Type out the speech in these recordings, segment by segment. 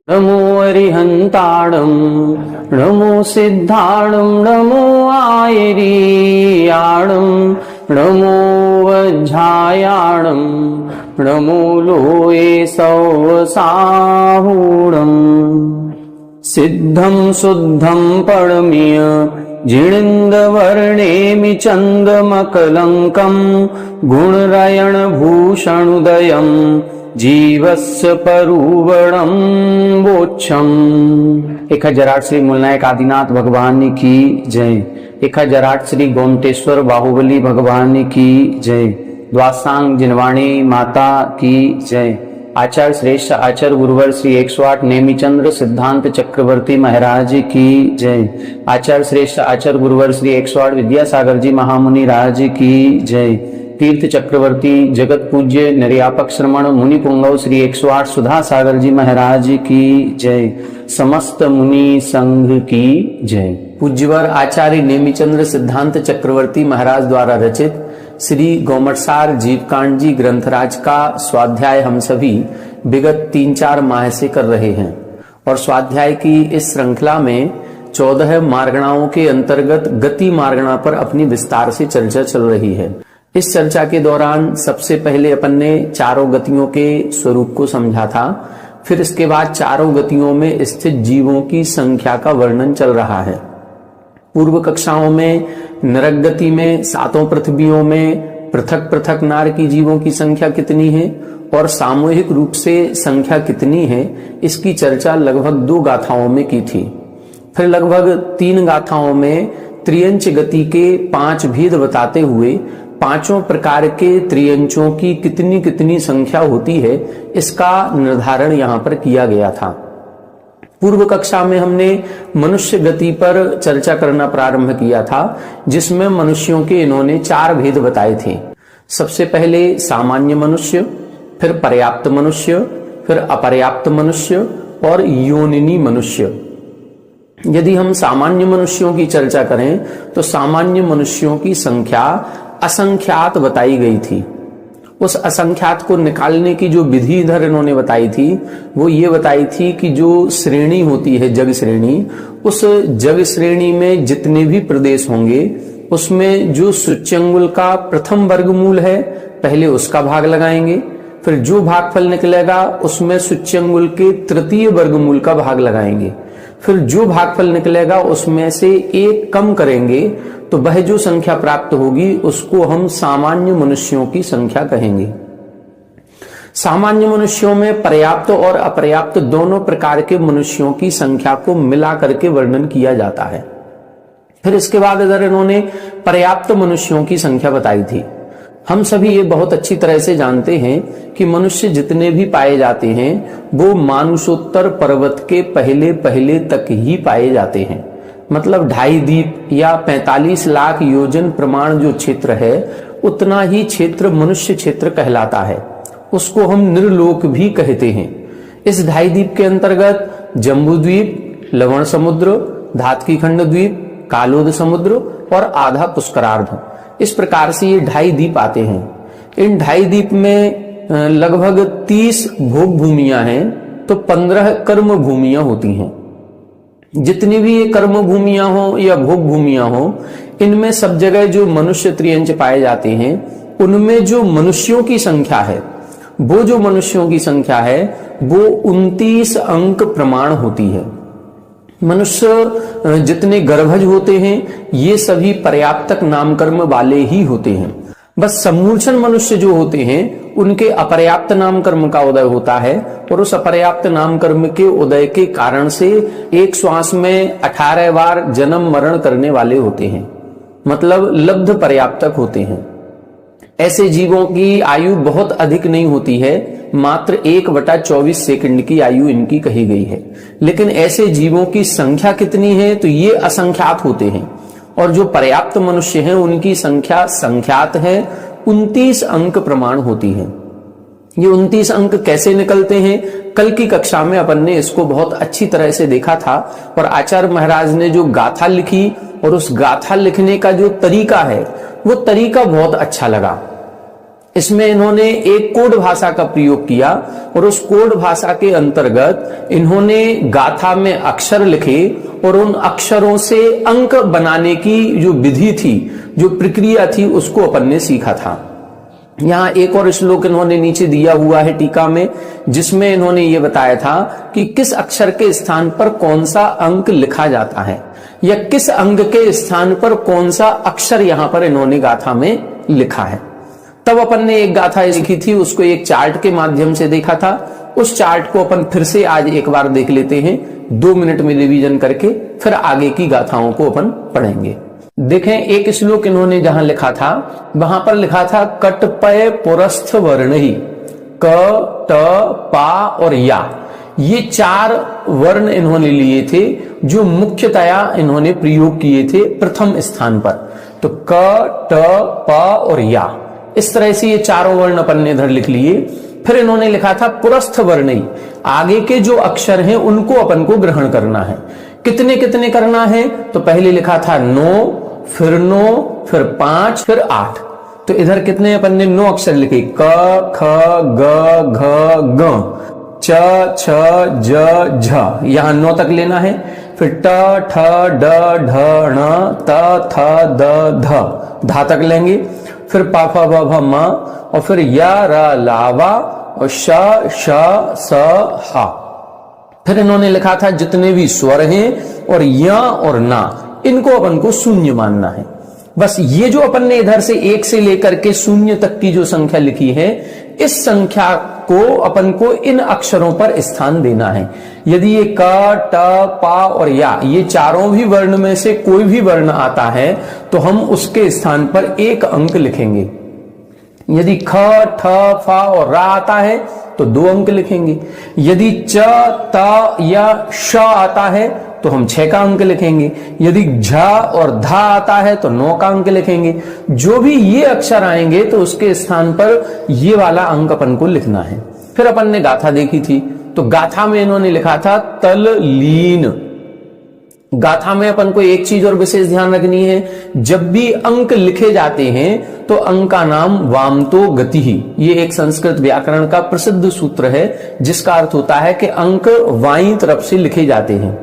नमो अरिहंताणं नमो सिद्धाणं नमो आयरीयाणं नमो वज्झायाणं नमो लोये सौसाहूणं सिद्धं शुद्धं परमीय जिणिन्दवर्णेमि चन्दमकलङ्कं गुणरयणभूषणुदयं जीवस्य परुवणं वोच्छम्। 1008 श्री मूलनायक आदिनाथ भगवान की जय। 1008 श्री गोमटेश्वर बाहुबली भगवान की जय। द्वासांग जिनवाणी माता की जय। आचार्य श्रेष्ठ आचार्य गुरुवर श्री 108 नेमिचंद्र सिद्धांत चक्रवर्ती महाराज की जय। आचार्य श्रेष्ठ आचार्य गुरुवर श्री 108 विद्यासागर जी महामुनि राज की जय। तीर्थ चक्रवर्ती जगत पूज्य निर्यापक श्रमण मुनि पुंगव श्री 108 सुधा सागर जी महाराज की जय। समस्त मुनि संघ की जय। पूज्यवर आचार्य नेमिचंद्र सिद्धांत चक्रवर्ती महाराज द्वारा रचित श्री गौमटसार जीवकांड जी ग्रंथराज का स्वाध्याय हम सभी विगत 3-4 माह से कर रहे हैं और स्वाध्याय की इस श्रृंखला में 14 मार्गणाओं के अंतर्गत गति मार्गणा पर अपनी विस्तार से चर्चा चल रही है। इस चर्चा के दौरान सबसे पहले अपन ने चारों गतियों के स्वरूप को समझा था, फिर इसके बाद चारों गतियों में स्थित जीवों की संख्या का वर्णन चल रहा है। पूर्व कक्षाओं में नरक गति में 7 पृथ्वियों में पृथक पृथक नार की जीवों की संख्या कितनी है और सामूहिक रूप से संख्या कितनी है, इसकी चर्चा लगभग 2 गाथाओं में की थी। फिर लगभग 3 गाथाओं में त्रियंच गति के 5 भेद बताते हुए 5 प्रकार के त्रियंचों की कितनी कितनी संख्या होती है, इसका निर्धारण यहाँ पर किया गया था। पूर्व कक्षा में हमने मनुष्य गति पर चर्चा करना प्रारंभ किया था, जिसमें मनुष्यों के इन्होंने 4 भेद बताए थे। सबसे पहले सामान्य मनुष्य, फिर पर्याप्त मनुष्य, फिर अपर्याप्त मनुष्य और योनिनी मनुष्य। यदि हम सामान्य मनुष्यों की चर्चा करें तो सामान्य मनुष्यों की संख्या असंख्यात बताई गई थी। उस असंख्यात को निकालने की जो विधि इधर इन्होंने बताई थी वो ये बताई थी कि जो श्रेणी होती है जग श्रेणी, उस जग श्रेणी में जितने भी प्रदेश होंगे उसमें जो सूच्यंगुल का प्रथम वर्गमूल है पहले उसका भाग लगाएंगे, फिर जो भागफल निकलेगा उसमें सूच्यंगुल के तृतीय वर्गमूल का भाग लगाएंगे, फिर जो भागफल निकलेगा उसमें से 1 कम करेंगे तो वह जो संख्या प्राप्त होगी उसको हम सामान्य मनुष्यों की संख्या कहेंगे। सामान्य मनुष्यों में पर्याप्त और अपर्याप्त दोनों प्रकार के मनुष्यों की संख्या को मिला करके वर्णन किया जाता है। फिर इसके बाद इधर इन्होंने पर्याप्त मनुष्यों की संख्या बताई थी। हम सभी ये बहुत अच्छी तरह से जानते हैं कि मनुष्य जितने भी पाए जाते हैं वो मानुषोत्तर पर्वत के पहले पहले तक ही पाए जाते हैं। मतलब 2.5 दीप या 45 लाख योजन प्रमाण जो क्षेत्र है उतना ही क्षेत्र मनुष्य क्षेत्र कहलाता है। उसको हम निर्लोक भी कहते हैं। इस 2.5 दीप के अंतर्गत जम्बू द्वीप, लवण समुद्र, धातकी खंड द्वीप, कालोद समुद्र और आधा पुष्करार्ध, इस प्रकार से ये 2.5 दीप आते हैं। इन 2.5 दीप में लगभग 30 भोग भूमियां हैं तो 15 कर्म भूमियां होती हैं। जितनी भी ये कर्म भूमियां हो या भोग भूमियां हो, इनमें सब जगह जो मनुष्य त्रियंच पाए जाते हैं उनमें जो मनुष्यों की संख्या है वो जो मनुष्यों की संख्या है वो 29 अंक प्रमाण होती है। मनुष्य जितने गर्भज होते हैं ये सभी पर्याप्तक नामकर्म वाले ही होते हैं। बस सम्मूर्छन मनुष्य जो होते हैं उनके अपर्याप्त नामकर्म का उदय होता है और उस अपर्याप्त नामकर्म के उदय के कारण से एक श्वास में 18 बार जन्म मरण करने वाले होते हैं, मतलब लब्ध पर्याप्तक होते हैं। ऐसे जीवों की आयु बहुत अधिक नहीं होती है, मात्र 1/24 सेकंड की आयु इनकी कही गई है। लेकिन ऐसे जीवों की संख्या कितनी है, तो ये असंख्यात होते हैं। और जो पर्याप्त मनुष्य हैं उनकी संख्या संख्यात है, 29 अंक प्रमाण होती है। ये 29 अंक कैसे निकलते हैं, कल की कक्षा में अपन ने इसको बहुत अच्छी तरह से देखा था। और आचार्य महाराज ने जो गाथा लिखी और उस गाथा लिखने का जो तरीका है वो तरीका बहुत अच्छा लगा। इसमें इन्होंने एक कोड भाषा का प्रयोग किया और उस कोड भाषा के अंतर्गत इन्होंने गाथा में अक्षर लिखे और उन अक्षरों से अंक बनाने की जो विधि थी, जो प्रक्रिया थी, उसको अपन ने सीखा था। यहाँ एक और श्लोक इन्होंने नीचे दिया हुआ है टीका में, जिसमें इन्होंने ये बताया था कि किस अक्षर के स्थान पर कौन सा अंक लिखा जाता है या किस अंक के स्थान पर कौन सा अक्षर यहाँ पर इन्होंने गाथा में लिखा है। तब अपन ने एक गाथा लिखी थी, उसको एक चार्ट के माध्यम से देखा था। उस चार्ट को अपन फिर से आज एक बार देख लेते हैं, 2 मिनट में रिवीजन करके फिर आगे की गाथाओं को अपन पढ़ेंगे। देखें, एक श्लोक इन्होंने जहां लिखा था वहां पर लिखा था कटपय पुरस्थ वर्ण ही, क, ट, पा और या। ये 4 वर्ण इन्होंने लिए थे जो मुख्यतया इन्होंने प्रयोग किए थे प्रथम स्थान पर। तो क, ट, प और या, इस तरह से ये 4 वर्ण अपन ने इधर लिख लिए। फिर इन्होंने लिखा था पुरस्थ वर्ण ही, आगे के जो अक्षर हैं उनको अपन को ग्रहण करना है। कितने कितने करना है, तो पहले लिखा था 9, फिर 9, फिर 5, फिर 8। तो इधर कितने अपन ने 9 अक्षर लिखे, क, ख, ग, घ, ग, च, छ, ज, झ, यहां 9 तक लेना है। फिर ट, ठ, ड, ढ, ण, त, थ, द, ध, धा तक लेंगे। फिर पा, फ, ब, भ, म, और फिर या, र, ला, वा और श, श, स, हा। फिर इन्होंने लिखा था जितने भी स्वर हैं और य और ना, इनको अपन को शून्य मानना है। बस ये जो अपन ने इधर से 1 से लेकर के 0 तक की जो संख्या लिखी है, इस संख्या को अपन को इन अक्षरों पर स्थान देना है। यदि ये क, ट, पा और या, ये चारों भी वर्ण में से कोई भी वर्ण आता है तो हम उसके स्थान पर 1 अंक लिखेंगे। यदि ख, ठ, फा और रा आता है तो 2 अंक लिखेंगे। यदि च, त या श आता है तो हम 6 का अंक लिखेंगे। यदि झ और धा आता है तो 9 का अंक लिखेंगे। जो भी ये अक्षर आएंगे तो उसके स्थान पर ये वाला अंक अपन को लिखना है। फिर अपन ने गाथा देखी थी, तो गाथा में इन्होंने लिखा था तल लीन। गाथा में अपन को एक चीज और विशेष ध्यान रखनी है, जब भी अंक लिखे जाते हैं तो अंक का नाम वामतो गति ही, ये एक संस्कृत व्याकरण का प्रसिद्ध सूत्र है जिसका अर्थ होता है कि अंक वाई तरफ से लिखे जाते हैं।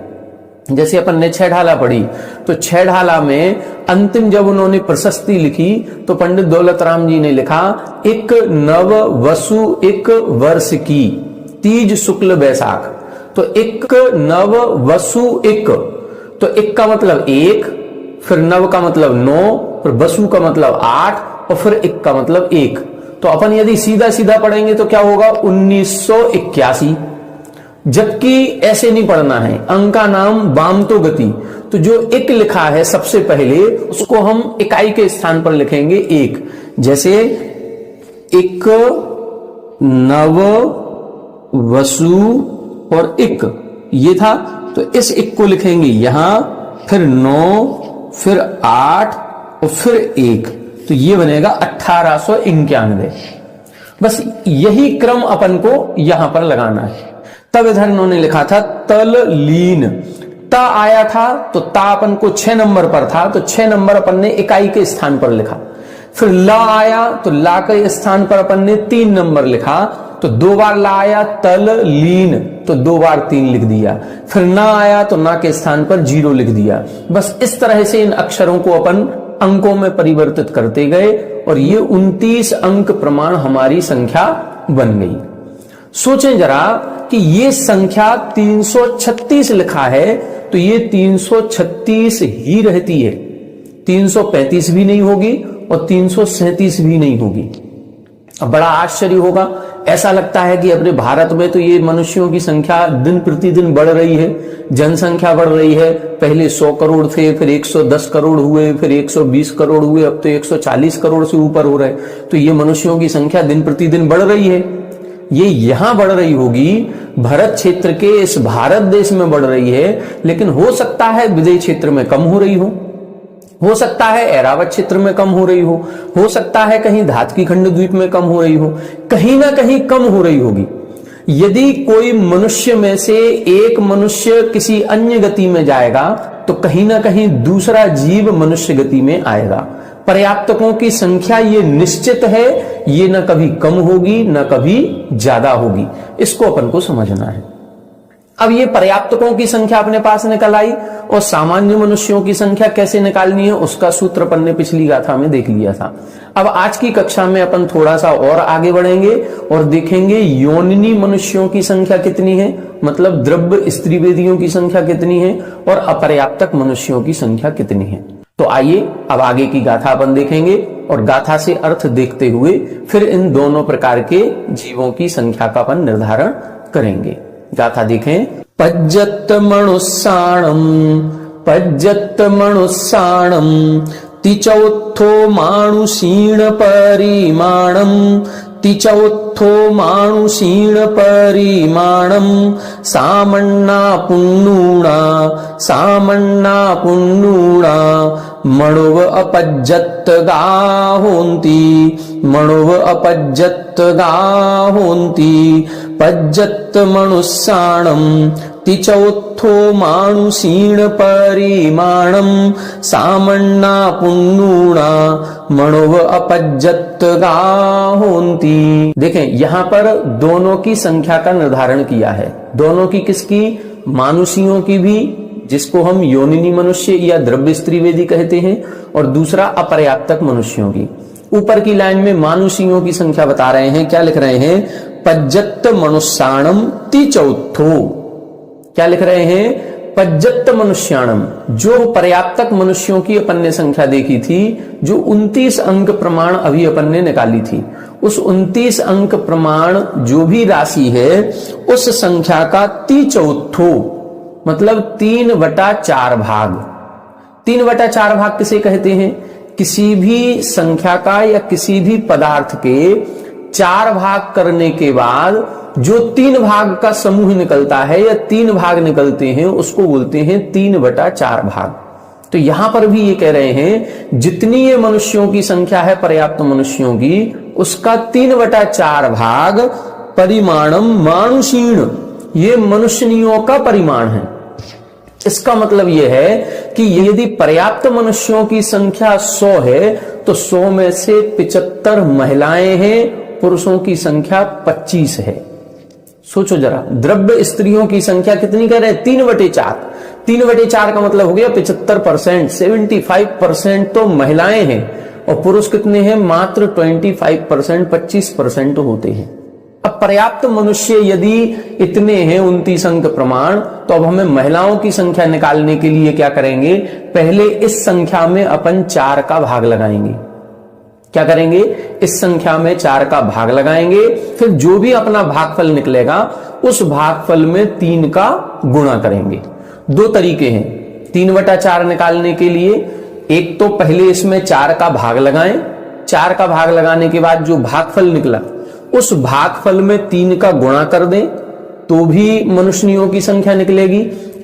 जैसे अपन ने 6 ढाला पढ़ी, तो 6 ढाला में अंतिम जब उन्होंने प्रशस्ति लिखी तो पंडित दौलत राम जी ने लिखा, एक नव वसु एक वर्ष की, तीज शुक्ल बैसाख। तो एक नव वसु एक, तो एक का मतलब 1, फिर नव का मतलब 9, फिर वसु का मतलब 8 और फिर एक का मतलब 1। तो अपन यदि सीधा सीधा पढ़ेंगे तो क्या होगा, 1981। जबकि ऐसे नहीं पढ़ना है, अंक का नाम वामतो गति। तो जो एक लिखा है सबसे पहले उसको हम इकाई के स्थान पर लिखेंगे 1। जैसे एक नव वसु और एक, ये था, तो इस एक को लिखेंगे यहां, फिर 9, फिर 8 और फिर 1, तो ये बनेगा 1891। बस यही क्रम अपन को यहां पर लगाना है। तब इधर इन्होंने लिखा था तल लीन, ता आया था तो ता अपन को 6 नंबर पर था, तो 6 नंबर अपन ने इकाई के स्थान पर लिखा। फिर ला आया तो ला के स्थान पर अपन ने 3 नंबर लिखा, तो 2 बार ला आया तल लीन, तो 2 बार 3 लिख दिया। फिर ना आया तो ना के स्थान पर 0 लिख दिया। बस इस तरह से इन अक्षरों को अपन अंकों में परिवर्तित करते गए और ये 29 अंक प्रमाण हमारी संख्या बन गई। सोचें जरा कि ये संख्या 336 लिखा है तो ये 336 ही रहती है, 335 भी नहीं होगी और 337 भी नहीं होगी। अब बड़ा आश्चर्य होगा ऐसा लगता है कि अपने भारत में तो ये मनुष्यों की संख्या दिन प्रतिदिन बढ़ रही है, जनसंख्या बढ़ रही है। पहले 100 करोड़ थे, फिर 110 करोड़ हुए, फिर 120 करोड़ हुए, अब तो 140 करोड़ से ऊपर हो रहे। तो ये मनुष्यों की संख्या दिन प्रतिदिन बढ़ रही है। ये यहां बढ़ रही होगी, भरत क्षेत्र के इस भारत देश में बढ़ रही है, लेकिन हो सकता है विदेश क्षेत्र में कम हो रही हो सकता है ऐरावत क्षेत्र में कम हो रही हो सकता है कहीं धातकी खंड द्वीप में कम हो रही हो, कहीं ना कहीं कम हो रही होगी। यदि कोई मनुष्य में से एक मनुष्य किसी अन्य गति में जाएगा तो कहीं ना कहीं दूसरा जीव मनुष्य गति में आएगा। पर्याप्तकों की संख्या ये निश्चित है, ये न कभी कम होगी न कभी ज्यादा होगी। इसको अपन को समझना है। अब ये पर्याप्तकों की संख्या अपने पास निकल आई और सामान्य मनुष्यों की संख्या कैसे निकालनी है उसका सूत्र अपन ने पिछली गाथा में देख लिया था। अब आज की कक्षा में अपन थोड़ा सा और आगे बढ़ेंगे और देखेंगे योनिनी मनुष्यों की संख्या कितनी है, मतलब द्रव्य स्त्रीवेदियों की संख्या कितनी है और अपर्याप्तक मनुष्यों की संख्या कितनी है। तो आइए अब आगे की गाथा अपन देखेंगे और गाथा से अर्थ देखते हुए फिर इन दोनों प्रकार के जीवों की संख्या का अपन निर्धारण करेंगे। गाथा देखें। पज्जत मनुस्साणम तिचौत्थो मानुषीण परिमाणम तिचौत्थो मानुषीण परिमाणम सामन्ना पुन्नूणा मणुव अपज्जत गाहोन्ति पज्जत मनुस्साणम तिचौत्थो मानुषीण परिमाणम सामन्ना पुन्नूणा मणुव अपज्जत गाहोन्ति। देखें यहां पर दोनों की संख्या का निर्धारण किया है। दोनों की किसकी? मानुषियों की भी, जिसको हम योनिनी मनुष्य या द्रव्य स्त्रीवेदी कहते हैं, और दूसरा अपर्याप्तक मनुष्यों की। ऊपर की लाइन में मानुषियों की संख्या बता रहे हैं। क्या लिख रहे हैं? पज्जत मनुष्याणम तिचौत्थो। क्या लिख रहे हैं? पज्जत मनुष्याणम। जो पर्याप्तक मनुष्यों की अपन ने संख्या देखी थी, जो 29 अंक प्रमाण अभी अपन ने निकाली थी, उस 29 अंक प्रमाण जो भी राशि है उस संख्या का तिचौत्थो मतलब 3/4 भाग। 3/4 भाग किसे कहते हैं? किसी भी संख्या का या किसी भी पदार्थ के 4 भाग करने के बाद जो 3 भाग का समूह निकलता है या 3 भाग निकलते हैं उसको बोलते हैं 3/4 भाग। तो यहां पर भी ये कह रहे हैं जितनी ये मनुष्यों की संख्या है पर्याप्त मनुष्यों की, उसका 3/4 भाग परिमाणम मानुषीण, ये मनुष्यों का परिमाण है। इसका मतलब यह है कि यदि पर्याप्त मनुष्यों की संख्या 100 है तो 100 में से 75 महिलाएं हैं, पुरुषों की संख्या 25 है। सोचो जरा, द्रव्य स्त्रियों की संख्या कितनी कर रहे हैं? 3/4। 3/4 का मतलब हो गया 75%, 75% तो महिलाएं हैं और पुरुष कितने हैं? मात्र 25%, 25% होते हैं। अब पर्याप्त मनुष्य यदि इतने हैं 29 अंक प्रमाण, तो अब हमें महिलाओं की संख्या निकालने के लिए क्या करेंगे? पहले इस संख्या में अपन 4 का भाग लगाएंगे। क्या करेंगे? इस संख्या में 4 का भाग लगाएंगे, फिर जो भी अपना भागफल निकलेगा उस भागफल में 3 का गुणा करेंगे। 2 तरीके हैं 3/4 निकालने के लिए। एक तो पहले इसमें 4 का भाग लगाएं, 4 का भाग लगाने के बाद जो भागफल निकला उस भागफल में 3 का गुणा कर दें तो भी मनुष्यों की संख्या निकलेगी,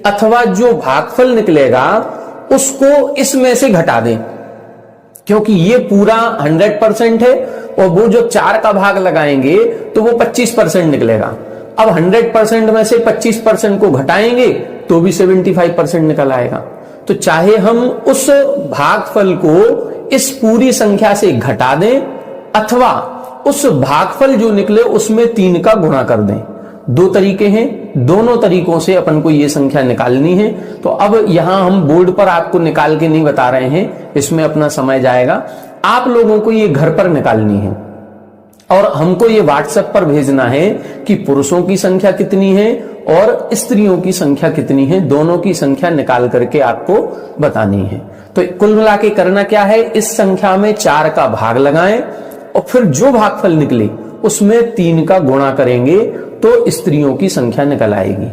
अथवा जो भागफल निकलेगा उसको इसमें से घटा दें, क्योंकि ये पूरा 100% है और वो जो 4 का भाग लगाएंगे तो वो 25% निकलेगा। अब 100% में से 25% को घटाएंगे तो भी 75% निकल आएगा। तो चाहे हम उस भागफल को इस पूरी संख्या से घटा दें अथवा उस भागफल जो निकले उसमें 3 का गुणा कर दें। 2 तरीके हैं, दोनों तरीकों से अपन को ये संख्या निकालनी है। तो अब यहां हम बोर्ड पर आपको निकाल के नहीं बता रहे हैं, इसमें अपना समय जाएगा। आप लोगों को ये घर पर निकालनी है और हमको ये व्हाट्सएप पर भेजना है कि पुरुषों की संख्या कितनी है और स्त्रियों की संख्या कितनी है। दोनों की संख्या निकाल करके आपको बतानी है। तो कुल मिला के करना क्या है? इस संख्या में 4 का भाग लगाएं और फिर जो भागफल निकले उसमें 3 का गुणा करेंगे तो स्त्रियों की संख्या निकल आएगी।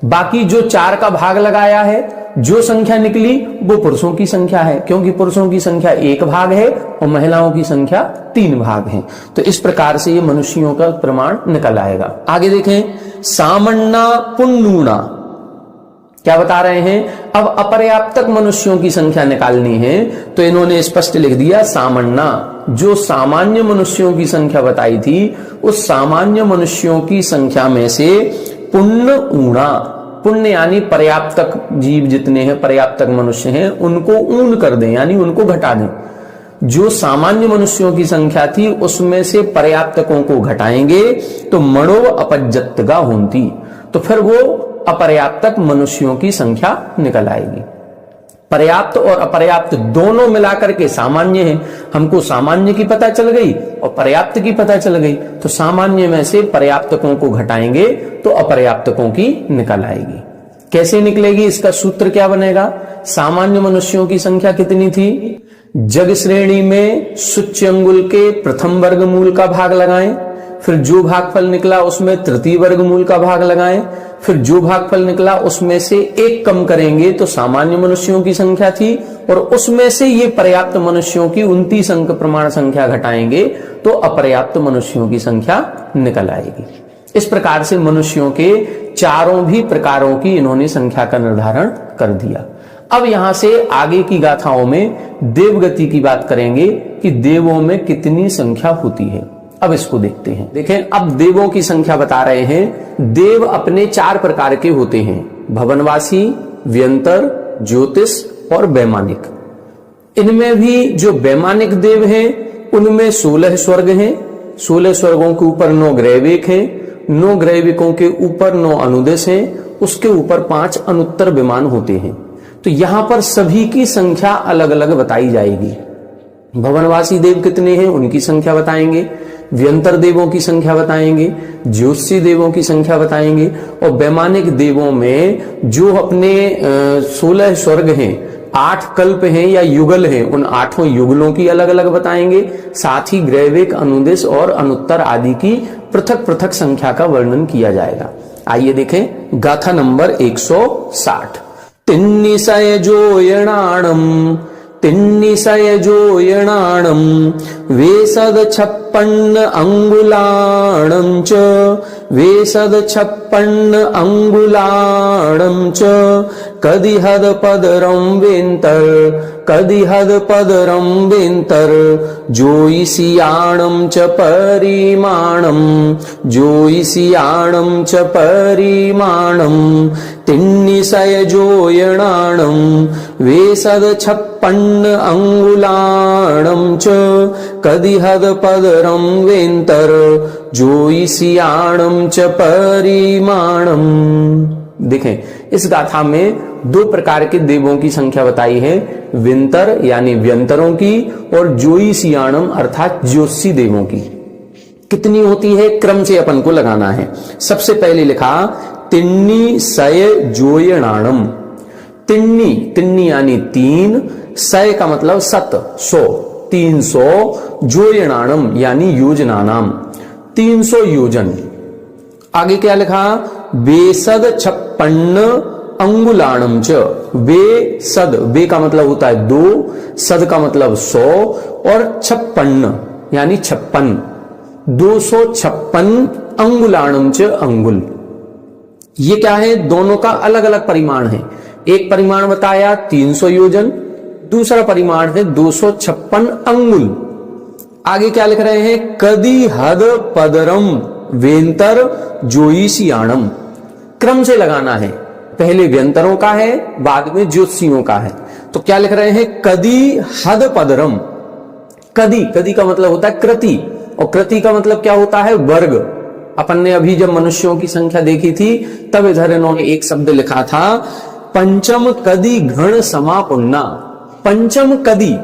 बाकी जो 4 का भाग लगाया है, जो संख्या निकली वो पुरुषों की संख्या है, क्योंकि पुरुषों की संख्या 1 भाग है और महिलाओं की संख्या 3 भाग है। तो इस प्रकार से ये मनुष्यों का प्रमाण निकल आएगा। आगे देखें, सामन्ना पुन्नूना क्या बता रहे हैं? अब अपर्याप्तक मनुष्यों की संख्या निकालनी है तो इन्होंने स्पष्ट लिख दिया सामन्ना। जो सामान्य मनुष्यों की संख्या बताई थी, उस सामान्य मनुष्यों की संख्या में से पुण्य ऊणा, पुण्य यानी पर्याप्तक जीव जितने हैं, पर्याप्तक मनुष्य हैं, उनको ऊन कर दें यानी उनको घटा दें। जो सामान्य मनुष्यों की संख्या थी उसमें से पर्याप्तकों को घटाएंगे तो मणो अपज्जतगा होती, तो फिर वो अपर्याप्तक मनुष्यों की संख्या निकल आएगी। पर्याप्त और अपर्याप्त दोनों मिलाकर के सामान्य है, हमको सामान्य की पता चल गई और पर्याप्त की पता चल गई, तो सामान्य में से पर्याप्तकों को घटाएंगे तो अपर्याप्तकों की निकल आएगी। कैसे निकलेगी? इसका सूत्र क्या बनेगा? सामान्य मनुष्यों की संख्या कितनी थी? जग श्रेणी में सूच्य अंगुल के प्रथम वर्गमूल का भाग लगाएं, फिर जो भागफल निकला उसमें तृतीय वर्गमूल का भाग लगाएं, फिर जो भागफल निकला उसमें से 1 कम करेंगे तो सामान्य मनुष्यों की संख्या थी, और उसमें से ये पर्याप्त मनुष्यों की 29 अंक प्रमाण संख्या घटाएंगे तो अपर्याप्त मनुष्यों की संख्या निकल आएगी। इस प्रकार से मनुष्यों के चारों भी प्रकारों की इन्होंने संख्या का निर्धारण कर दिया। अब यहां से आगे की गाथाओं में देवगति की बात करेंगे कि देवों में कितनी संख्या होती है। अब इसको देखते हैं। देखें, अब देवों की संख्या बता रहे हैं। देव अपने 4 प्रकार के होते हैं, भवनवासी, व्यंतर, ज्योतिष और वैमानिक। इनमें भी जो वैमानिक देव हैं उनमें 16 स्वर्ग हैं। 16 स्वर्गों के ऊपर 9 ग्रैविक हैं, 9 ग्रैविकों के ऊपर 9 अनुदेश हैं, उसके ऊपर 5 अनुत्तर विमान होते हैं। तो यहां पर सभी की संख्या अलग अलग बताई जाएगी। भवनवासी देव कितने हैं उनकी संख्या बताएंगे, व्यंतर देवों की संख्या बताएंगे, ज्योतिषी देवों की संख्या बताएंगे, और वैमानिक देवों में जो अपने 16 स्वर्ग हैं, 8 कल्प हैं या युगल हैं, उन 8 युगलों की अलग अलग बताएंगे। साथ ही ग्रैविक, अनुदेश और अनुत्तर आदि की पृथक पृथक संख्या का वर्णन किया जाएगा। आइए देखें गाथा नंबर 160। तिन्निसयजोयणाणम् तिन्निसयजोयणाणम् वेसद56 अंगुलाणम् च वेसद56 अंगुलाणम् च कदिहदपदरं वेन्तर कदिहदपदरं वेन्तर जोयिषियाणं च परिमाणं जोयिषियाणं च परिमाणं तिन्निसयजोयणाणं वेसद56 अंगुलाणं च कदिहदपदरं वेन्तर जोयिषियाणं च परिमाणं। देखें, इस गाथा में 2 प्रकार के देवों की संख्या बताई है, विंतर यानी व्यंतरों की और जोयिषियाणम अर्थात ज्योतिषी देवों की। कितनी होती है क्रम से अपन को लगाना है। सबसे पहले लिखा तिन्नी सय जोयणाणम। तिन्नी, तिन्नी यानी 3, सय का मतलब 7, 100, 300, जोयणाणम यानी योजनानाम, 300 योजन। आगे क्या लिखा? वेसद56 अंगुलाणम च। वे सद, वे का मतलब होता है 2, सद का मतलब 100 और 56 यानी 56, 256 अंगुलाणम च अंगुल। ये क्या है? दोनों का अलग अलग परिमाण है। एक परिमाण बताया 300 योजन, दूसरा परिमाण है 256 अंगुल। आगे क्या लिख रहे हैं? कदी हद पदरम वेंतर जोयिषियाणम। क्रम से लगाना है, पहले व्यंतरों का है बाद में ज्योतिषियों का है। तो क्या लिख रहे हैं? कदी हद पदरम। कदी, कदी का मतलब होता है कृति, और कृति का मतलब क्या होता है? वर्ग। अपन ने अभी जब मनुष्यों की संख्या देखी थी तब इधर इन्होंने एक शब्द लिखा था पंचम कदी घण समापुन्ना। पंचम कदी,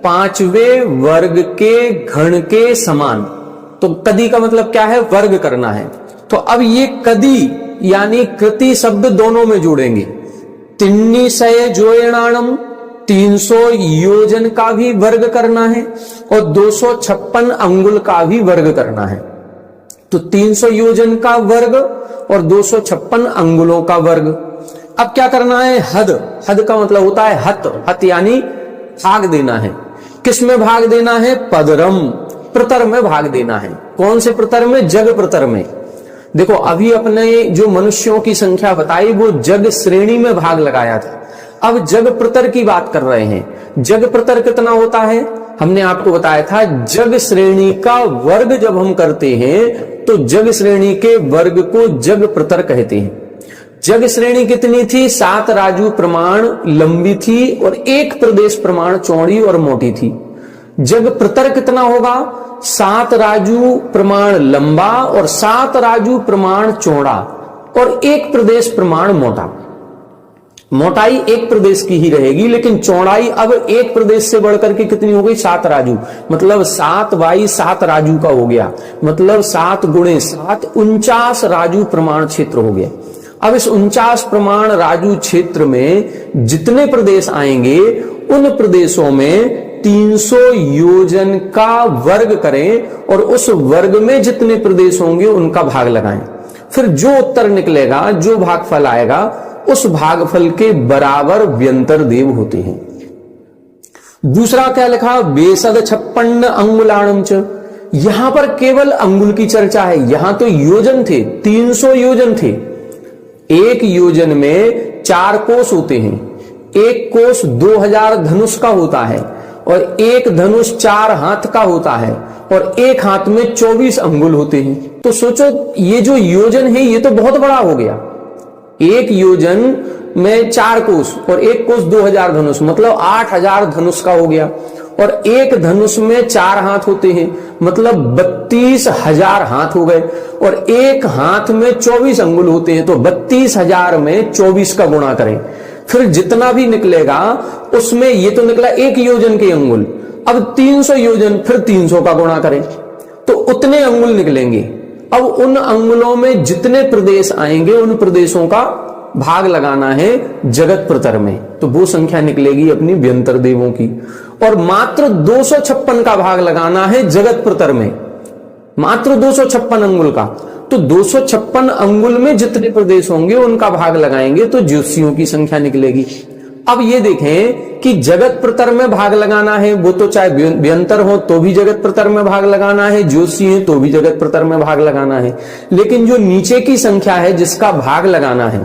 5वें वर्ग के घण के समान। तो कदी का मतलब क्या है? वर्ग करना है। तो अब ये कदी यानी कृति शब्द दोनों में जोड़ेंगे। तिन्निसय जोयणाणम, 300 योजन का भी वर्ग करना है और 256 अंगुल का भी वर्ग करना है। तो 300 योजन का वर्ग और 256 अंगुलों का वर्ग। अब क्या करना है, हद। हद का मतलब होता है हत। हत यानी भाग देना है। किस में भाग देना है, पदरम, प्रतर में भाग देना है। कौन से प्रतर में, जग प्रतर में। देखो अभी अपने जो मनुष्यों की संख्या बताई वो जग श्रेणी में भाग लगाया था, अब जग प्रतर की बात कर रहे हैं। जग प्रतर कितना होता है, हमने आपको बताया था जग श्रेणी का वर्ग जब हम करते हैं तो जग श्रेणी के वर्ग को जग प्रतर कहते हैं। जग श्रेणी कितनी थी, 7 राजू प्रमाण लंबी थी और 1 प्रदेश प्रमाण चौड़ी और मोटी थी। जग प्रतर कितना होगा, 7 राजू प्रमाण लंबा और 7 राजू प्रमाण चौड़ा और 1 प्रदेश प्रमाण मोटा। मोटाई 1 प्रदेश की ही रहेगी लेकिन चौड़ाई अब 1 प्रदेश से बढ़कर के कितनी हो गई, 7 राजू। मतलब 7 बाई 7 राजू का हो गया, मतलब 7 गुणे 7 49 राजू प्रमाण क्षेत्र हो गया। अब इस 49 प्रमाण राजू क्षेत्र में जितने प्रदेश आएंगे उन प्रदेशों में 300 योजन का वर्ग करें और उस वर्ग में जितने प्रदेश होंगे उनका भाग लगाएं। फिर जो उत्तर निकलेगा, जो भागफल आएगा, उस भागफल के बराबर व्यंतर देव होते हैं। दूसरा क्या लिखा, बेसद 56 अंगुलाणम च। यहां पर केवल अंगुल की चर्चा है, यहां तो योजन थे, 300 योजन थे। एक योजन में 4 कोस होते हैं, एक कोस 2000 धनुष का होता है और एक धनुष 4 हाथ का होता है और एक हाथ में 24 अंगुल होते हैं। तो सोचो ये जो योजन है ये तो बहुत बड़ा हो गया। एक योजन में 4 कोस और एक कोस 2000 धनुष, मतलब 8000 धनुष का हो गया और एक धनुष में 4 हाथ होते हैं, मतलब 32,000 हाथ हो गए और एक हाथ में 24 अंगुल होते हैं। तो 32,000 में 24 का गुणा करें, फिर जितना भी निकलेगा उसमें ये तो निकला 1 योजन के अंगुल। अब 300 योजन, फिर 300 का गुणा करें तो उतने अंगुल निकलेंगे। अब उन अंगुलों में जितने प्रदेश आएंगे उन प्रदेशों का भाग लगाना है जगत प्रतर में, तो वो संख्या निकलेगी अपनी व्यंतर देवों की। और मात्र 256 का भाग लगाना है जगत प्रतर में, मात्र 256 अंगुल का। तो 256 अंगुल में जितने प्रदेश होंगे उनका भाग लगाएंगे तो ज्योतिषियों की संख्या निकलेगी। अब ये देखें कि जगत प्रतर में भाग लगाना है, वो तो चाहे व्यंतर हो तो भी जगत प्रतर में भाग लगाना है, ज्योतिषी है तो भी जगत प्रतर में भाग लगाना है। लेकिन जो नीचे की संख्या है जिसका भाग लगाना है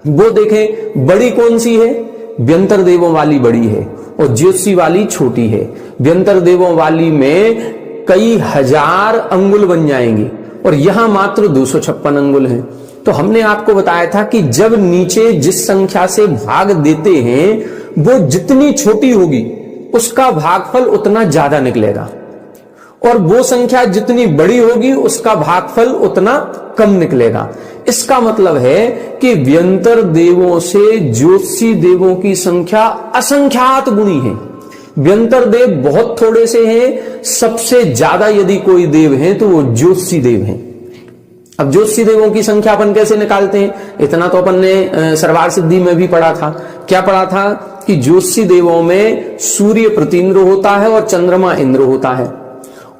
वो देखें बड़ी कौन सी है, व्यंतर देवों वाली बड़ी है और ज्योतिषी वाली छोटी है। व्यंतर देवों वाली में कई हजार अंगुल बन जाएंगे और यहां मात्र 256 अंगुल हैं। तो हमने आपको बताया था कि जब नीचे जिस संख्या से भाग देते हैं वो जितनी छोटी होगी उसका भागफल उतना ज्यादा निकलेगा और वो संख्या जितनी बड़ी होगी उसका भागफल उतना कम निकलेगा। इसका मतलब है कि व्यंतर देवों से ज्योतिषी देवों की संख्या असंख्यात गुणी है। व्यंतर देव बहुत थोड़े से हैं, सबसे ज्यादा यदि कोई देव है तो वो ज्योतिषी देव हैं। अब ज्योतिषी देवों की संख्या अपन कैसे निकालते हैं, इतना तो अपन ने सर्वार सिद्धि में भी पढ़ा था। क्या पढ़ा था कि ज्योतिषी देवों में सूर्य प्रतिन्द्र होता है और चंद्रमा इंद्र होता है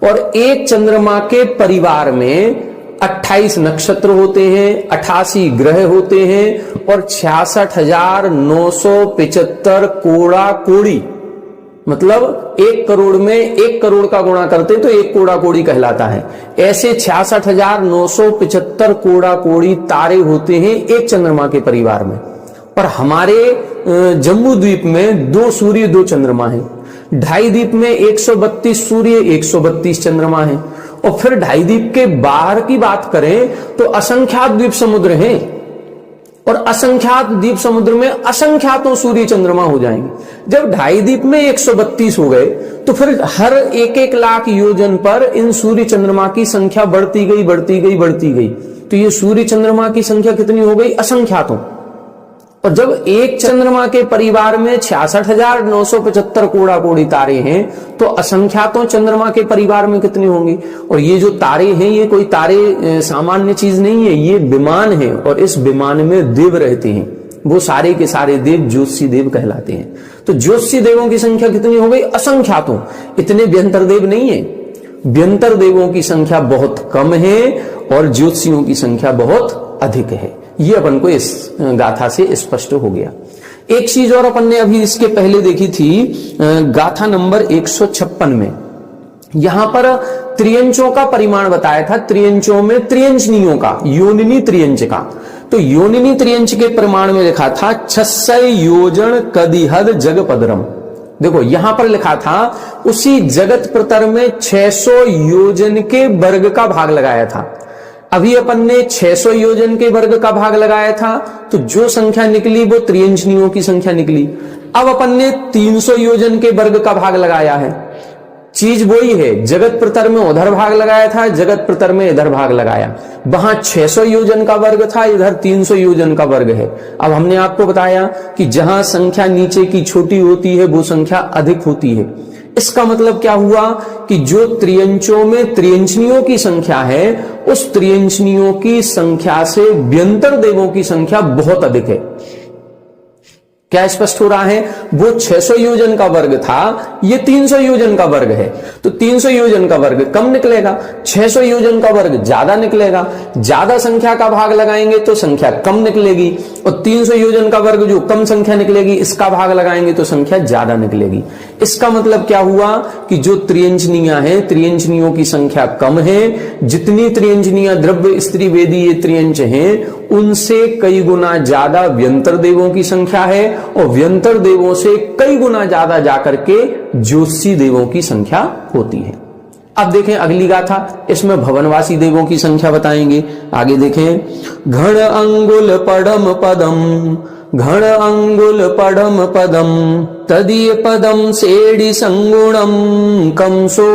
और एक चंद्रमा के परिवार में 28 नक्षत्र होते हैं, 88 ग्रह होते हैं और 66,975 कोड़ा कोड़ी, मतलब 1 करोड़ में 1 करोड़ का गुणा करते तो 1 कोड़ा कोड़ी कहलाता है। ऐसे 66,975 कोड़ा कोड़ी तारे होते हैं एक चंद्रमा के परिवार में। और हमारे जम्मू द्वीप में 2 सूर्य 2 चंद्रमा है। ढाई द्वीप में 132 सूर्य 132 चंद्रमा है। और फिर ढाई द्वीप के बाहर की बात करें तो असंख्यात द्वीप समुद्र हैं और असंख्यात द्वीप समुद्र में असंख्यातों सूर्य चंद्रमा हो जाएंगे। जब ढाई द्वीप में 132 हो गए तो फिर हर 1-1 लाख योजन पर इन सूर्य चंद्रमा की संख्या बढ़ती गई बढ़ती गई बढ़ती गई। तो ये सूर्य चंद्रमा की संख्या कितनी हो गई, असंख्यातों। और जब एक चंद्रमा के परिवार में 66,975 कोड़ा कोड़ी तारे हैं तो असंख्यातों चंद्रमा के परिवार में कितने होंगे। और ये जो तारे हैं ये कोई तारे सामान्य चीज नहीं है, ये विमान है और इस विमान में देव रहते हैं। वो सारे के सारे देव ज्योतिषी देव कहलाते हैं। तो ज्योतिषी देवों की संख्या कितनी हो गई, असंख्यातों। इतने व्यंतर देव नहीं है। व्यंतर देवों की संख्या बहुत कम है और ज्योतिषियों की संख्या बहुत अधिक है। ये अपन को इस गाथा से स्पष्ट हो गया। एक चीज और अपन ने अभी इसके पहले देखी थी गाथा नंबर 156 में, यहां पर त्रियंचों का परिमाण बताया था, त्रियंचों में त्रियंचनियों का, योनिनी त्रियंच का। तो योनिनी त्रियंच के परिमाण में लिखा था 600 योजन कदिहद जगपदरम। देखो यहां पर लिखा था उसी जगत प्रतर में 600 योजन के वर्ग का भाग लगाया था। अभी अपन ने 600 योजन के वर्ग का भाग लगाया था, तो जो संख्या निकली वो त्रियंचनियों की संख्या निकली। अब अपन ने 300 योजन के वर्ग का भाग लगाया है, चीज वही है, जगत प्रतर में उधर भाग लगाया था, जगत प्रतर में इधर भाग लगाया। वहां 600 योजन का वर्ग था, इधर 300 योजन का वर्ग है। अब हमने आपको बताया कि जहां संख्या नीचे की छोटी होती है वो संख्या अधिक होती है। इसका मतलब क्या हुआ कि जो त्रियंचों में त्रियंचनियों की संख्या है, उस त्रियंचनियों की संख्या से व्यंतर देवों की संख्या बहुत अधिक है। क्या स्पष्ट हो रहा है? वो 600 योजन का वर्ग था, ये 300 योजन का वर्ग है, तो 300 योजन का वर्ग कम निकलेगा, 600 योजन का वर्ग ज्यादा निकलेगा। ज्यादा संख्या का भाग लगाएंगे तो संख्या कम निकलेगी, और 300 योजन का वर्ग जो कम संख्या निकलेगी, इसका भाग लगाएंगे तो संख्या ज्यादा निकलेगी। इसका मतलब क्या हुआ कि जो त्रियंचनियां हैं, त्रियंचनियों की संख्या कम है। जितनी त्रियंचनियां द्रव्य स्त्री वेदी ये त्रियंच हैं, उनसे कई गुना ज्यादा व्यंतर देवों की संख्या है, और व्यंतर देवों से कई गुना ज्यादा जाकर के ज्योतिषी देवों की संख्या होती है। अब देखें अगली गाथा, इसमें भवनवासी देवों की संख्या बताएंगे। आगे देखें, घण अंगुल पडम पदम, घण अंगुल पडम पदम, तदीय पदम सेढ़ि संगुणम कंसो,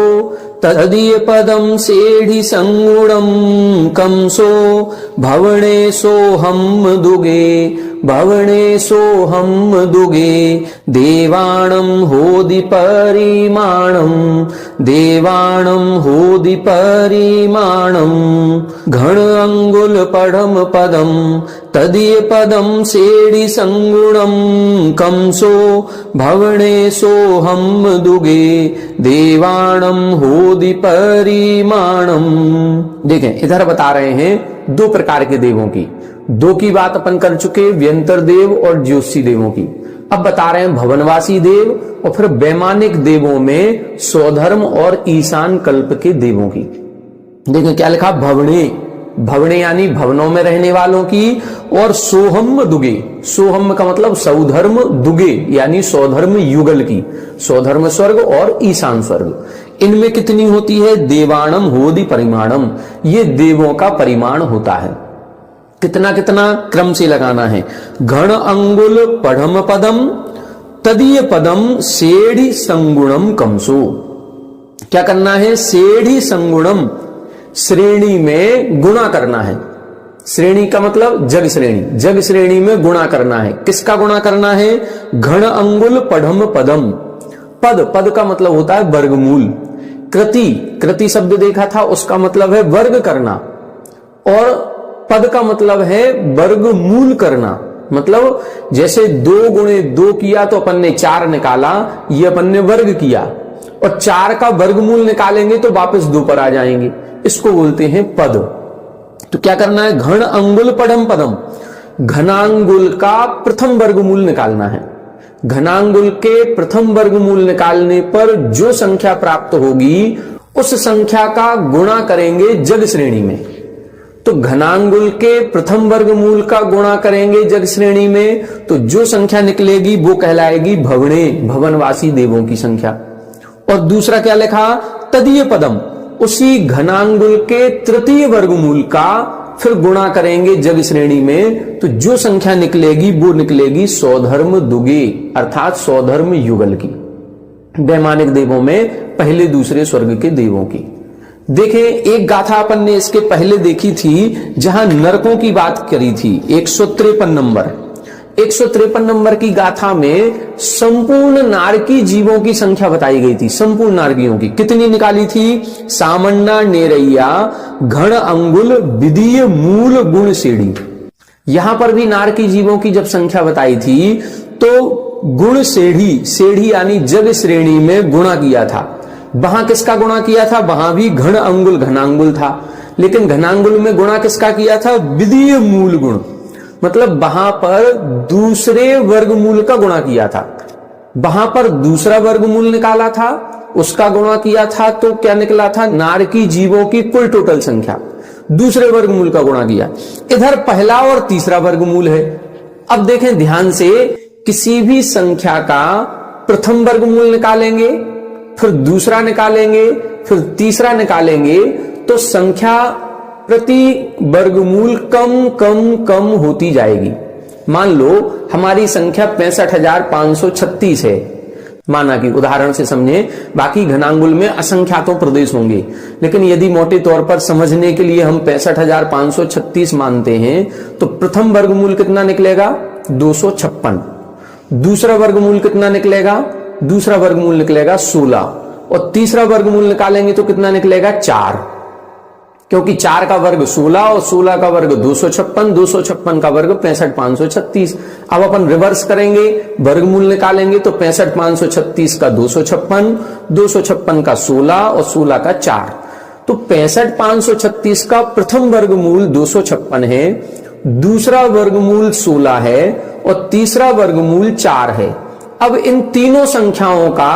तदीय पदम सेढ़ि संगुणम कंसो, भवने सोहम दुगे, भवने सोहम दुगे, देवाणम होदि परिमाणम, देवाणम होदि परिमाणम, घण अंगुल पडम पदम, तदीय पदम सेढ़ि संगुणम कंसो, भवने सोहम दुगे, देवाणम होदि परिमाणम। देखें इधर बता रहे हैं दो प्रकार के देवों की, दो की बात अपन कर चुके, व्यंतर देव और ज्योतिषी देवों की। अब बता रहे हैं भवनवासी देव और फिर वैमानिक देवों में स्वधर्म और ईशान कल्प के देवों की। देखें क्या लिखा, भवने, भवने यानी भवनों में रहने वालों की, और सोहम दुगे, सोहम का मतलब सौधर्म, दुगे यानी स्वधर्म युगल की, स्वधर्म स्वर्ग और ईशान स्वर्ग। इनमें कितनी होती है? देवाणम होदि परिमाणम, ये देवों का परिमाण होता है। कितना कितना क्रम से लगाना है। घण अंगुल पढ़म पदम, तदीय पदम सेढ़ि संगुणम कंसो। क्या करना है? सेढ़ि संगुणम, श्रेणी में गुणा करना है। श्रेणी का मतलब जग श्रेणी, जग श्रेणी में गुणा करना है। किसका गुणा करना है? घण अंगुल पढ़म पदम, पद, पद का मतलब होता है वर्गमूल। कृति, कृति शब्द देखा था, उसका मतलब है वर्ग करना, और पद का मतलब है वर्गमूल करना। मतलब जैसे 2 गुणे 2 किया तो अपन ने 4 निकाला, ये अपन ने वर्ग किया, और 4 का वर्गमूल निकालेंगे तो वापस 2 पर आ जाएंगे, इसको बोलते हैं पद। तो क्या करना है? घण अंगुल पढ़म पदम, घनांगुल का प्रथम वर्गमूल निकालना है। घनांगुल के प्रथम वर्गमूल निकालने पर जो संख्या प्राप्त होगी, उस संख्या का गुणा करेंगे जग श्रेणी में। तो घनांगुल के प्रथम वर्गमूल का गुणा करेंगे जग श्रेणी में, तो जो संख्या निकलेगी वो कहलाएगी भवने, भवनवासी देवों की संख्या। और दूसरा क्या लिखा? तदीय पदम, उसी घनांगुल के तृतीय वर्गमूल का फिर गुणा करेंगे जग श्रेणी में, तो जो संख्या निकलेगी वो निकलेगी स्वधर्म दुगे, अर्थात स्वधर्म युगल की, वैमानिक देवों में पहले दूसरे स्वर्ग के देवों की। देखें एक गाथा अपन ने इसके पहले देखी थी, जहां नरकों की बात करी थी। 153 नंबर, 153 नंबर की गाथा में संपूर्ण नारकी जीवों की संख्या बताई गई थी। संपूर्ण नारकियों की कितनी निकाली थी? सामन्ना नेरैया घण अंगुल विदीय मूल गुण सेढ़ी। यहां पर भी नारकी जीवों की जब संख्या बताई थी तो गुण सेढ़ी, सेढ़ी यानी जग श्रेणी में गुणा किया था। वहां किसका गुणा किया था? वहां भी घन अंगुल घनांगुल था, लेकिन घनांगुल में गुणा किसका किया था? विधीय मूल गुण, मतलब वहां पर दूसरे वर्गमूल का गुणा किया था। वहां पर दूसरा वर्गमूल निकाला था, उसका गुणा किया था, तो क्या निकला था? नारकी जीवों की कुल टोटल संख्या, दूसरे वर्गमूल का गुणा किया। इधर पहला और तीसरा वर्गमूल है। अब देखें ध्यान से, किसी भी संख्या का प्रथम वर्गमूल निकालेंगे, फिर दूसरा निकालेंगे, फिर तीसरा निकालेंगे, तो संख्या प्रति वर्गमूल कम कम कम होती जाएगी। मान लो हमारी संख्या 65,536 है, माना कि उदाहरण से समझे, बाकी घनांगुल में असंख्यातों प्रदेश होंगे, लेकिन यदि मोटे तौर पर समझने के लिए हम 65,536 मानते हैं, तो प्रथम वर्गमूल कितना निकलेगा? 256। दूसरा वर्गमूल कितना निकलेगा? दूसरा वर्गमूल निकलेगा 16, और तीसरा वर्गमूल निकालेंगे तो कितना निकलेगा? 4, क्योंकि 4 का वर्ग 16 और 16 का वर्ग 256, 256 का वर्ग 65,536। अब अपन रिवर्स करेंगे, वर्गमूल निकालेंगे तो 65,536 का 256, 256 का 16 और 16 का 4। तो 65,536 का प्रथम वर्गमूल 256 है, दूसरा वर्गमूल 16 है और तीसरा वर्गमूल 4 है। अब इन तीनों संख्याओं का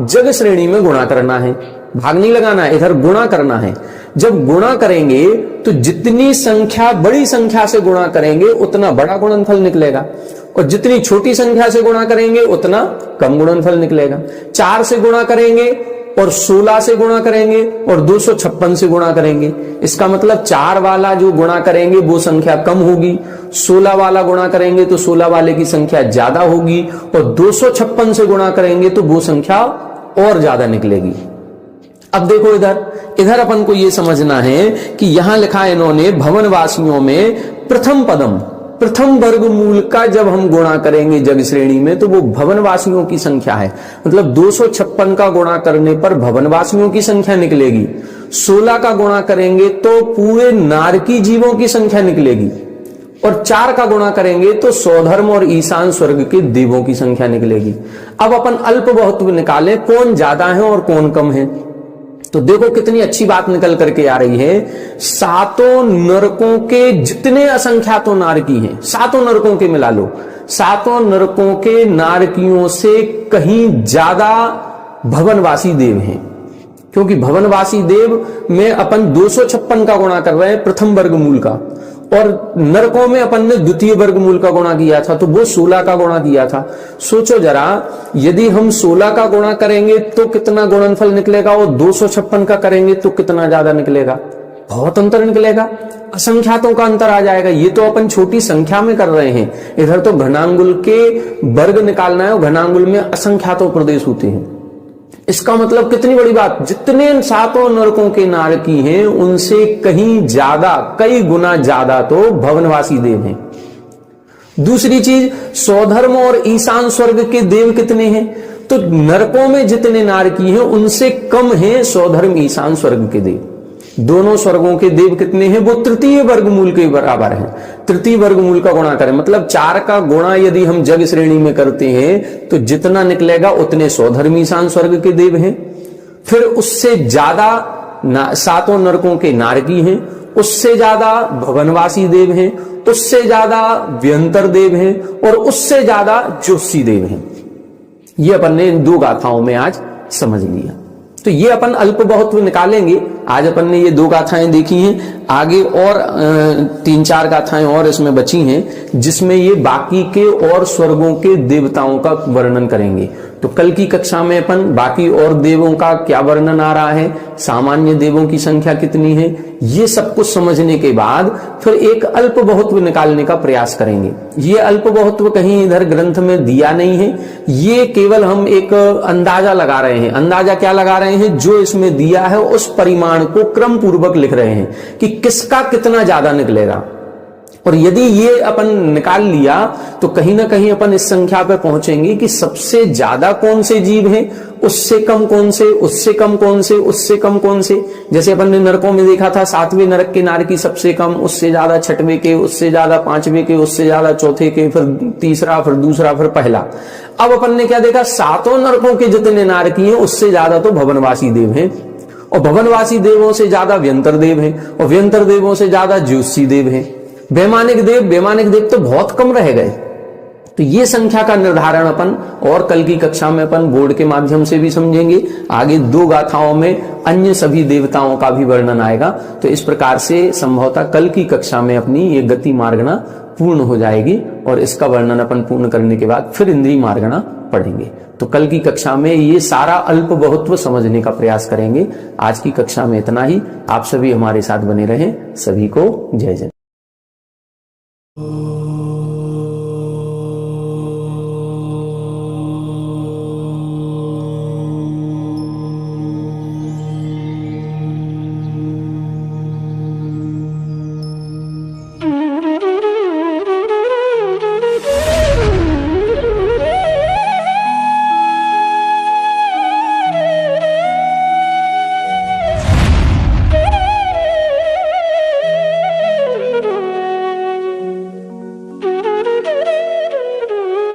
जग श्रेणी में गुणा करना है, भाग नहीं लगाना है, इधर गुणा करना है। जब गुणा करेंगे तो जितनी संख्या बड़ी संख्या से गुणा करेंगे उतना बड़ा गुणनफल निकलेगा, और जितनी छोटी संख्या से गुणा करेंगे उतना कम गुणनफल निकलेगा। 4 से गुणा करेंगे और 16 से गुणा करेंगे और 256 से गुणा करेंगे, इसका मतलब 4 वाला जो गुणा करेंगे वो संख्या कम होगी, 16 वाला गुणा करेंगे तो 16 वाले की संख्या ज्यादा होगी, और 256 से गुणा करेंगे तो वो संख्या और ज्यादा निकलेगी। अब देखो इधर अपन को ये समझना है कि यहां लिखा है इन्होंने, भवनवासियों में प्रथम पदम, प्रथम वर्गमूल का जब हम गुणा करेंगे जग श्रेणी में तो वो भवनवासियों की संख्या है, मतलब 256 का गुणा करने पर भवनवासियों की संख्या निकलेगी, 16 का गुणा करेंगे तो पूरे नारकी जीवों की संख्या निकलेगी, और 4 का गुणा करेंगे तो सौधर्म और ईशान स्वर्ग के देवों की संख्या निकलेगी। अब अपन अल्प बहुत्व निकालें, कौन ज्यादा है और कौन कम है। तो देखो कितनी अच्छी बात निकल करके आ रही है, सातों नरकों के जितने असंख्यातों नारकी हैं, सातों नरकों के मिला लो, सातों नरकों के नारकियों से कहीं ज्यादा भवनवासी देव हैं, क्योंकि भवनवासी देव में अपन 256 का गुणा कर रहे हैं प्रथम वर्गमूल का, और नरकों में अपन ने द्वितीय वर्गमूल का गुणा किया था तो वो 16 का गुणा किया था। सोचो जरा, यदि हम 16 का गुणा करेंगे तो कितना गुणनफल निकलेगा, और 256 का करेंगे तो कितना ज्यादा निकलेगा, बहुत अंतर निकलेगा, असंख्यातों का अंतर आ जाएगा। ये तो अपन छोटी संख्या में कर रहे हैं, इधर तो घनांगुल के वर्ग निकालना है, और घनांगुल में असंख्यातों प्रदेश होते हैं। इसका मतलब कितनी बड़ी बात, जितने सातों नरकों के नारकी हैं उनसे कहीं ज्यादा, कई गुना ज्यादा तो भवनवासी देव हैं। दूसरी चीज, सौधर्म और ईशान स्वर्ग के देव कितने हैं, तो नरकों में जितने नारकी हैं उनसे कम हैं सौधर्म ईशान स्वर्ग के देव। दोनों स्वर्गों के देव कितने हैं, वो तृतीय वर्गमूल के बराबर हैं। तृतीय वर्गमूल का गुणा करें, मतलब 4 का गुणा यदि हम जग श्रेणी में करते हैं तो जितना निकलेगा उतने सौधर्म ईशान स्वर्ग के देव हैं। फिर उससे ज्यादा सातों नरकों के नारकी हैं, उससे ज्यादा भवनवासी देव हैं, उससे ज्यादा व्यंतर देव हैं, और उससे ज्यादा ज्योतिषी देव हैं। ये अपन ने इन 2 गाथाओं में आज समझ लिया। तो ये अपन अल्प बहुत्व निकालेंगे। आज अपन ने ये 2 गाथाएं देखी हैं, आगे और 3-4 गाथाएं और इसमें बची हैं जिसमें ये बाकी के और स्वर्गों के देवताओं का वर्णन करेंगे। तो कल की कक्षा में अपन बाकी और देवों का क्या वर्णन आ रहा है, सामान्य देवों की संख्या कितनी है, ये सब कुछ समझने के बाद फिर एक अल्प बहुत्व निकालने का प्रयास करेंगे। ये अल्प बहुत्व कहीं इधर ग्रंथ में दिया नहीं है, ये केवल हम एक अंदाजा लगा रहे हैं। अंदाजा क्या लगा रहे हैं, जो इसमें दिया है उस परिमाण को क्रम पूर्वक लिख रहे हैं कि किसका कितना ज्यादा निकलेगा। और यदि ये अपन निकाल लिया तो कहीं ना कहीं अपन इस संख्या पे पहुंचेंगे कि सबसे ज्यादा कौन से जीव हैं उससे कम कौन से, उससे कम कौन से, उससे कम कौन से। जैसे अपन ने नरकों में देखा था 7वें नरक के नारकी सबसे कम, उससे ज्यादा 6वें के, उससे ज्यादा 5वें के, उससे ज्यादा 4थे के, फिर तीसरा, फिर दूसरा, फिर पहला। अब अपन ने क्या देखा, 7 नरकों के जितने नारकी हैं उससे ज्यादा तो भवनवासी देव हैं, और भवनवासी देवों से ज्यादा व्यंतर देव हैं, और व्यंतर देवों से ज्यादा ज्योतिषी देव हैं। वैमानिक देव तो बहुत कम रह गए। तो ये संख्या का निर्धारण अपन और कल की कक्षा में अपन बोर्ड के माध्यम से भी समझेंगे। आगे 2 गाथाओं में अन्य सभी देवताओं का भी वर्णन आएगा। तो इस प्रकार से संभवतः कल की कक्षा में अपनी ये गति मार्गणा पूर्ण हो जाएगी, और इसका वर्णन अपन पूर्ण करने के बाद फिर इंद्रिय मार्गणा पढ़ेंगे। तो कल की कक्षा में ये सारा अल्प बहुत्व समझने का प्रयास करेंगे। आज की कक्षा में इतना ही। आप सभी हमारे साथ बने रहें। सभी को जय जय।